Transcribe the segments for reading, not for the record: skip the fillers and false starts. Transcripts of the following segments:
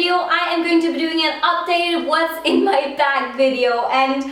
video, I am going to be doing an updated what's in my bag video, and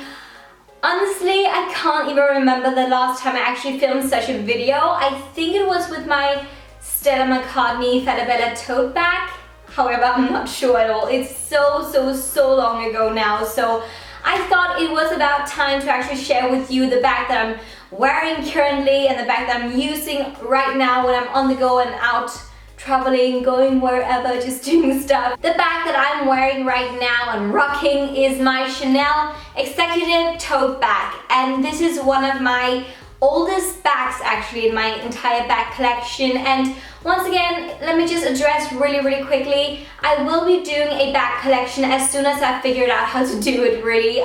honestly, I can't even remember the last time I actually filmed such a video. I think it was with my STELLA McCartney FALABELLA tote bag. However, I'm not sure at all. It's so long ago now, so I thought it was about time to actually share with you the bag that I'm wearing currently and the bag that I'm using right now when I'm on the go and out traveling, going wherever, just doing stuff. The bag that I'm wearing right now and rocking is my Chanel Executive Tote Bag, and this is one of my oldest bags actually in my entire bag collection. And once again, let me just address really quickly, I will be doing a bag collection as soon as I've figured out how to do it really.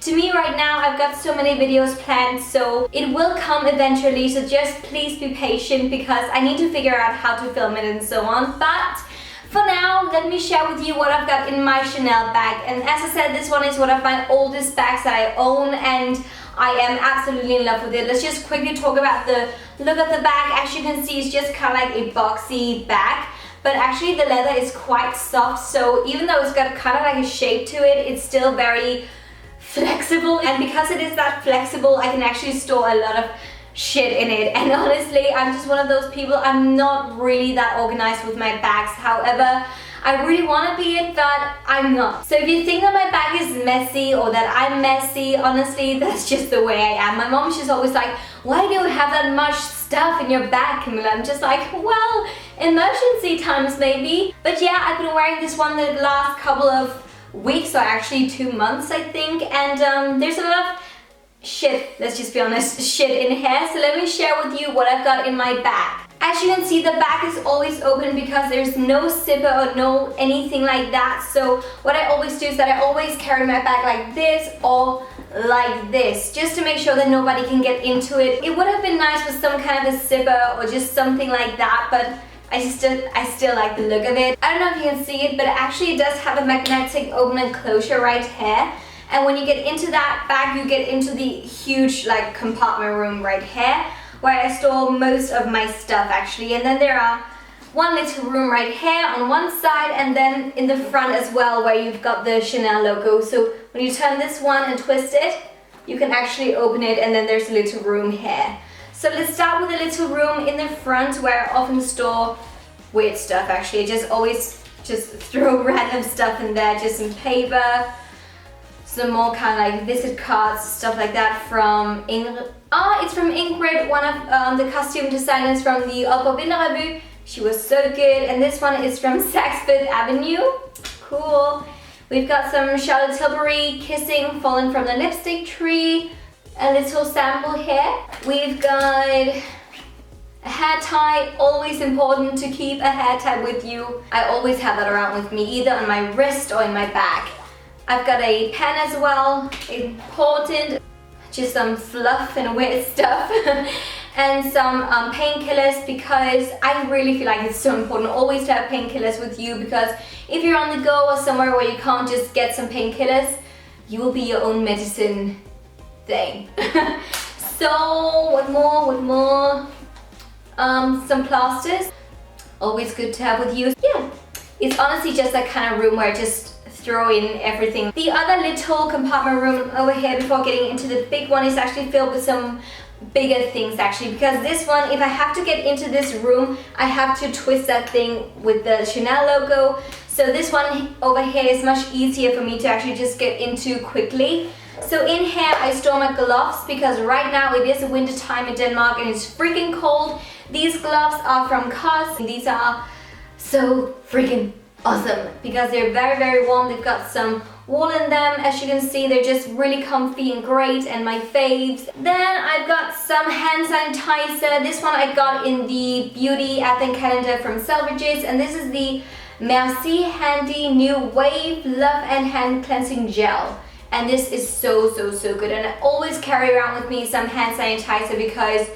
To me right now, I've got so many videos planned, so it will come eventually, so just please be patient because I need to figure out how to film it and so on. But for now, let me share with you what I've got in my Chanel bag. And as I said, this one is one of my oldest bags that I own, and I am absolutely in love with it. Let's just quickly talk about the look of the bag. As you can see, it's just kind of like a boxy bag, but actually the leather is quite soft, so even though it's got kind of like a shape to it, it's still very flexible. And because it is that flexible, I can actually store a lot of shit in it. And honestly, I'm just one of those people, I'm not really that organized with my bags. However, I really want to be it, but I'm not. So if you think that my bag is messy or that I'm messy, honestly, that's just the way I am. My mom, she's always like, why do you have that much stuff in your bag, Camilla? I'm just like, well, emergency times maybe. But yeah, I've been wearing this one the last couple of weeks, or actually 2 months I think, and there's a lot of shit, let's just be honest, shit in here. So let me share with you what I've got in my bag. As you can see, the bag is always open because there's no zipper or no anything like that. So what I always do is that I always carry my bag like this or like this, just to make sure that nobody can get into it. It would have been nice with some kind of a zipper or just something like that, but I still like the look of it. I don't know if you can see it, but actually it does have a magnetic open and closure right here. And when you get into that bag, you get into the huge like compartment room right here, where I store most of my stuff actually. And then there are one little room right here on one side, and then in the front as well, where you've got the Chanel logo. So when you turn this one and twist it, you can actually open it, and then there's a little room here. So let's start with a little room in the front where I often store weird stuff actually. I just always just throw random stuff in there, just some paper, some more kind of like visit cards, stuff like that from Ingrid. It's from Ingrid, one of the costume designers from the Revue. She was so good. And this one is from Saks Fifth Avenue. Cool. We've got some Charlotte Tilbury Kissing Fallen from the Lipstick Tree. A little sample here. We've got a hair tie, always important to keep a hair tie with you. I always have that around with me, either on my wrist or in my bag. I've got a pen as well, important. Just some fluff and weird stuff. And some painkillers, because I really feel like it's so important always to have painkillers with you, because if you're on the go or somewhere where you can't just get some painkillers, you will be your own medicine thing. So what more? Some plasters, always good to have with you. Yeah, it's honestly just that kind of room where I just throw in everything. The other little compartment room over here before getting into the big one is actually filled with some bigger things actually, because this one, if I have to get into this room, I have to twist that thing with the Chanel logo. So this one over here is much easier for me to actually just get into quickly. So in here I store my gloves, because right now it is a winter time in Denmark and it's freaking cold. These gloves are from COS. These are so freaking awesome because they're very warm. They've got some wool in them. As you can see, they're just really comfy and great, and my faves. Then I've got some hand sanitizer. This one I got in the beauty advent calendar from Selfridges, and this is the Merci Handy New Wave Love and Hand Cleansing Gel. And this is so good, and I always carry around with me some hand sanitizer because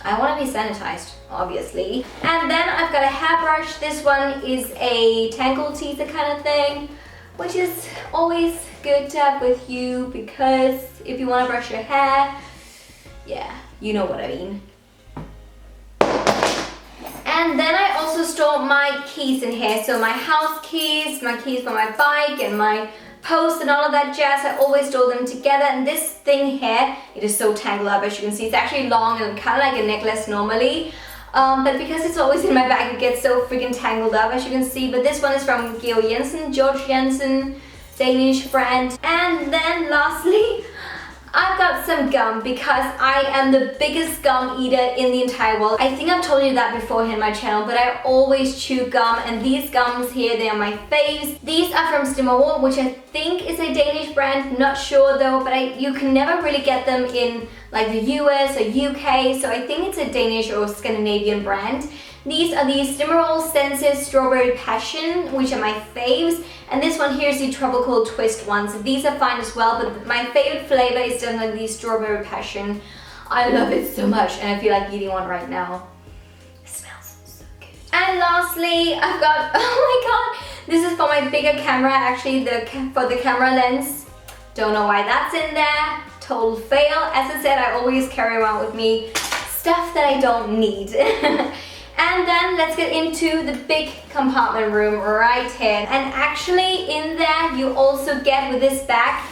I want to be sanitized, obviously. And then I've got a hairbrush. This one is a tangle teaser kind of thing, which is always good to have with you, because if you want to brush your hair, yeah, you know what I mean. And And then I also store my keys in here. So my house keys, my keys for my bike, and my post and all of that jazz. I always store them together. And this thing here, it is so tangled up, as you can see. It's actually long and kind of like a necklace normally. But because it's always in my bag, it gets so freaking tangled up, as you can see. But this one is from Georg Jensen, Danish brand. And then lastly, I've got some gum because I am the biggest gum eater in the entire world. I think I've told you that before here in my channel, but I always chew gum, and these gums here, they are my faves. These are from Stimmerwood, which I think is a Danish brand, not sure though, but you can never really get them in like the US or UK, so I think it's a Danish or Scandinavian brand. These are the Stimmerwood Senses Strawberry Passion, which are my faves. And this one here is the Tropical Twist ones. These are fine as well, but my favorite flavor is definitely the Strawberry Passion. I love it so much, and I feel like eating one right now. It smells so good. And lastly, I've got, oh my god, this is for my bigger camera, actually, for the camera lens. Don't know why that's in there. Total fail. As I said, I always carry around with me stuff that I don't need. And then let's get into the big compartment room right here. And actually in there you also get with this bag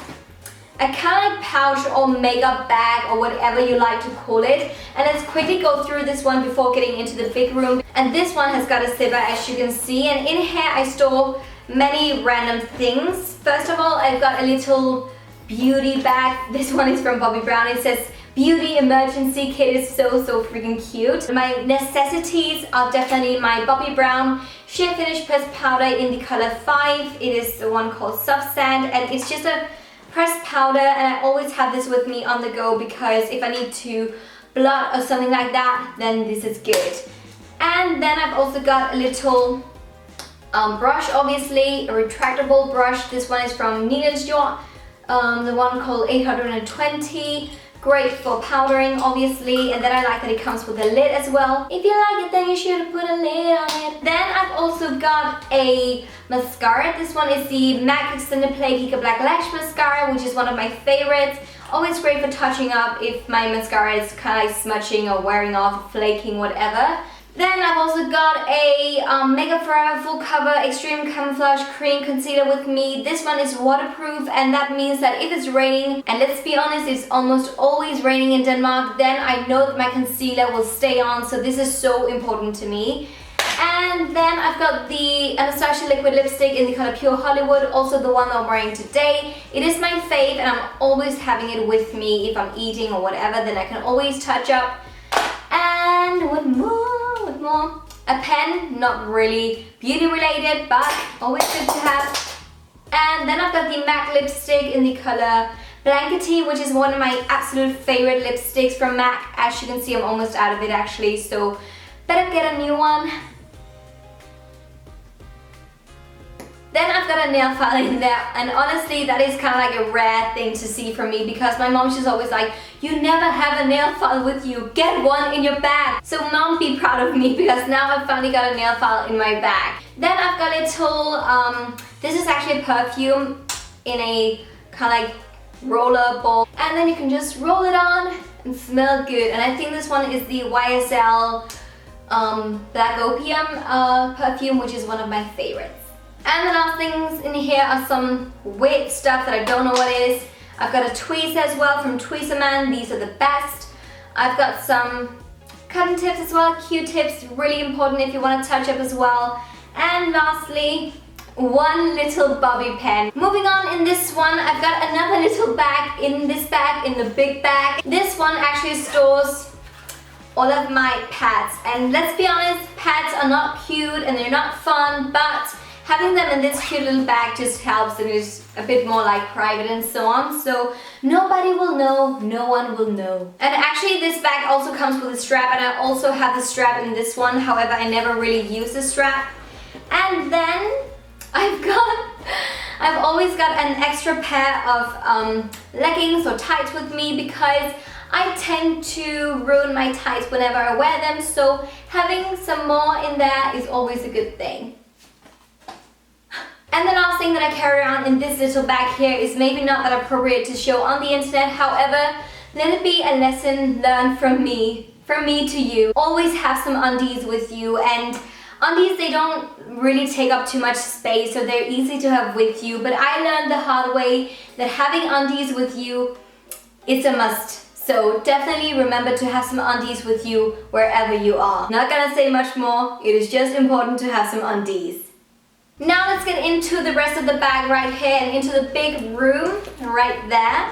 a kind of like pouch or makeup bag or whatever you like to call it. And let's quickly go through this one before getting into the big room. And this one has got a zipper, as you can see. And in here I store many random things. First of all, I've got a little beauty bag. This one is from Bobbi Brown. It says Beauty Emergency Kit. Is so freaking cute. My necessities are definitely my Bobbi Brown Sheer Finish Pressed Powder in the color 5. It is the one called Soft Sand, and it's just a pressed powder, and I always have this with me on the go because if I need to blot or something like that, then this is good. And then I've also got a little brush, obviously, a retractable brush. This one is from Nina's Yacht, the one called 820. Great for powdering, obviously, and then I like that it comes with a lid as well. If you like it, then you should put a lid on it. Then I've also got a mascara. This one is the MAC Extended Play Giga Black Lash Mascara, which is one of my favorites. Always great for touching up if my mascara is kind of like smudging or wearing off, flaking, whatever. Then I've also got a Makeup Forever Full Cover Extreme Camouflage Cream Concealer with me. This one is waterproof, and that means that if it's raining, and let's be honest, it's almost always raining in Denmark, then I know that my concealer will stay on, so this is so important to me. And then I've got the Anastasia liquid lipstick in the color Pure Hollywood, also the one that I'm wearing today. It is my fave, and I'm always having it with me if I'm eating or whatever, then I can always touch up. And with more, a pen, not really beauty related, but always good to have. And then I've got the MAC lipstick in the color Blankety, which is one of my absolute favorite lipsticks from MAC. As you can see, I'm almost out of it actually, so better get a new one. Then I've got a nail file in there, and honestly that is kind of like a rare thing to see from me because my mom, she's always like, you never have a nail file with you, get one in your bag. So mom, be proud of me because now I've finally got a nail file in my bag. Then I've got a little, this is actually a perfume in a kind of like roller ball, and then you can just roll it on and smell good. And I think this one is the YSL Black Opium perfume, which is one of my favorites. And the last things in here are some weird stuff that I don't know what it is. I've got a tweezer as well from Tweezerman. These are the best. I've got some cotton tips as well, Q-tips, really important if you want to touch up as well. And lastly, one little bobby pin. Moving on, in this one, I've got another little bag in this bag, in the big bag. This one actually stores all of my pads. And let's be honest, pads are not cute and they're not fun, but having them in this cute little bag just helps, and it's a bit more like private and so on. So nobody will know, no one will know. And actually this bag also comes with a strap, and I also have the strap in this one. However, I never really use the strap. And then I've always got an extra pair of leggings or tights with me because I tend to ruin my tights whenever I wear them. So having some more in there is always a good thing. And the last thing that I carry around in this little bag here is maybe not that appropriate to show on the internet. However, let it be a lesson learned from me from me to you, always have some undies with you. And undies, they don't really take up too much space, so they're easy to have with you. But I learned the hard way that having undies with you is a must. So definitely remember to have some undies with you wherever you are. Not gonna say much more, it is just important to have some undies. Now let's get into the rest of the bag right here and into the big room right there.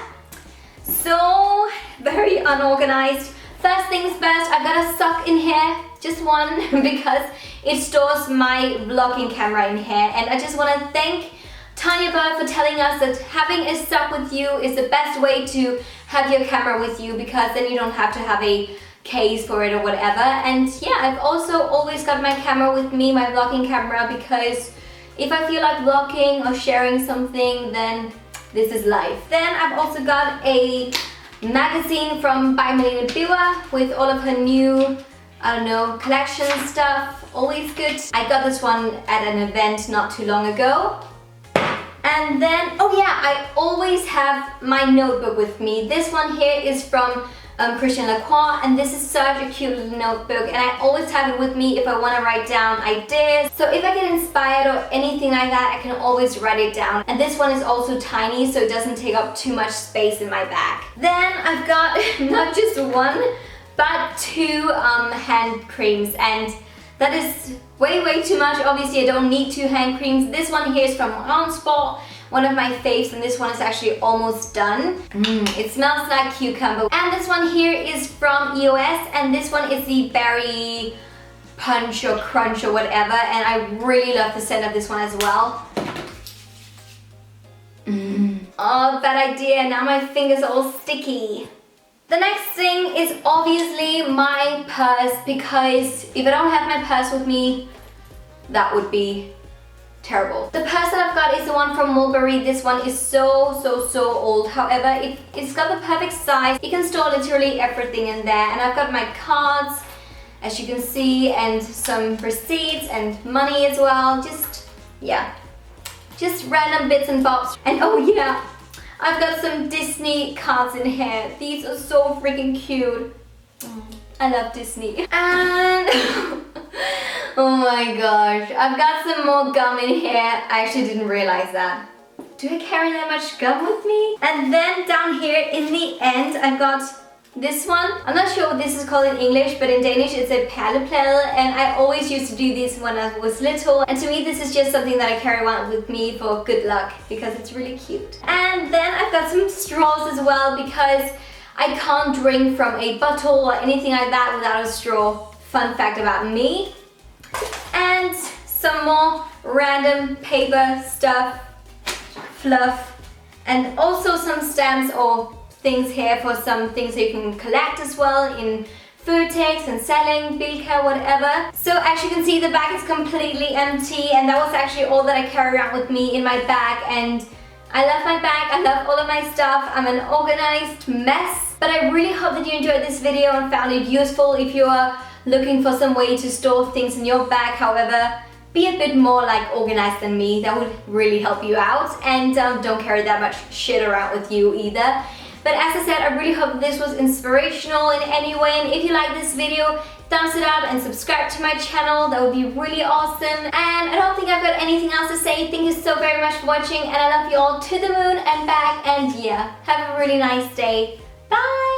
So very unorganized. First things first, I've got a sock in here, just one, because it stores my vlogging camera in here. And I just want to thank Tanya Bird for telling us that having a sock with you is the best way to have your camera with you, because then you don't have to have a case for it or whatever. And yeah, I've also always got my camera with me, my vlogging camera, because if I feel like vlogging or sharing something, then this is life. Then I've also got a magazine from by Malene Biwa with all of her new, I don't know, collection stuff. Always good. I got this one at an event not too long ago. And then, oh yeah, I always have my notebook with me. This one here is from Christian Lacroix, and this is such a cute little notebook, and I always have it with me if I want to write down ideas. So if I get inspired or anything like that, I can always write it down. And this one is also tiny, so it doesn't take up too much space in my bag. Then I've got not just one, but two hand creams, and that is way too much. Obviously, I don't need two hand creams. This one here is from Sport, one of my faves, and this one is actually almost done. It smells like cucumber. And this one here is from EOS, and this one is the berry punch or crunch or whatever, and I really love the scent of this one as well. Oh, bad idea, now my fingers are all sticky. The next thing is obviously my purse, because if I don't have my purse with me, that would be terrible. The purse that I've got is the one from Mulberry. This one is so old. However, it's got the perfect size. You can store literally everything in there. And I've got my cards, as you can see, and some receipts and money as well. Just random bits and bobs. And oh yeah, I've got some Disney cards in here. These are so freaking cute. I love Disney. And oh my gosh, I've got some more gum in here. I actually didn't realize that. Do I carry that much gum with me? And then down here in the end, I've got this one. I'm not sure what this is called in English, but in Danish it's a perleplade, and I always used to do this when I was little. And to me, this is just something that I carry around with me for good luck, because it's really cute. And then I've got some straws as well, because I can't drink from a bottle or anything like that without a straw. Fun fact about me. And some more random paper stuff, fluff, and also some stamps or things here for some things that you can collect as well in food tags and selling, Bilka, whatever. So as you can see, the bag is completely empty, and that was actually all that I carry around with me in my bag. And I love my bag, I love all of my stuff. I'm an organized mess, but I really hope that you enjoyed this video and found it useful. If you are looking for some way to store things in your bag, however, be a bit more like organized than me. That would really help you out. And don't carry that much shit around with you either. But as I said, I really hope this was inspirational in any way. And if you like this video, thumbs it up and subscribe to my channel. That would be really awesome. And I don't think I've got anything else to say. Thank you so very much for watching, and I love you all to the moon and back. And yeah, have a really nice day. Bye!